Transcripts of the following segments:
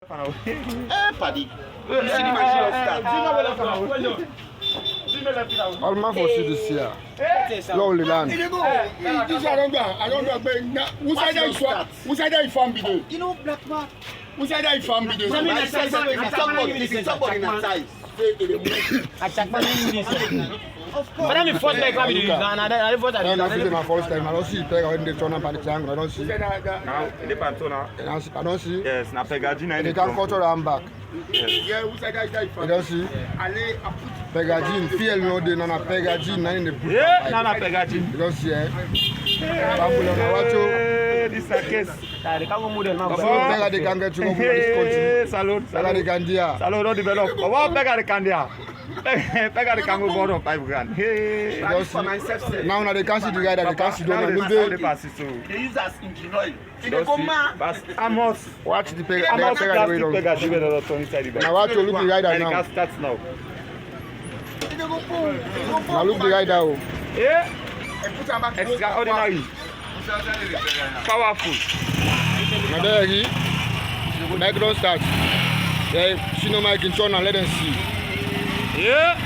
Paddy. All man for see this year. Lonely land. I don't know. Who said that farm video? You know, black man. Who said that farm video? Somebody inside. But I'm the first leg I do. I don't see my first time. I don't see Pega when they turn up at the triangle. I don't see. Now, the Pantona. I don't see. Yes, now Pegagine. They can cut her arm back. Yeah, who said that You don't see. Pegagine, feel no day, Nana Pegagine, in the book. Yeah, Nana Pegagine. You don't see, eh? This is a case. Pega they can get to go to this country. Salute. Pega they can dia. Salute, don't develop. What Pega the Candia? Pega the Kango board of 5 grand. Hey. Now they can't see the guy that they can't see. They use us in Illinois. Amos. Watch the Pega. Amos Pega the way Pega down. Now watch you look the guy that now. Starts now. Now look the guy down. Yeah. Extraordinary. Powerful. Now there he. Like don't start. Yeah, she no mic in turn and let them see. Yeah.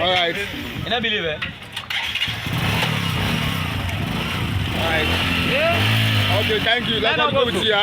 All right. And I believe it. All right. Yeah. Okay, thank you. Let's go with you.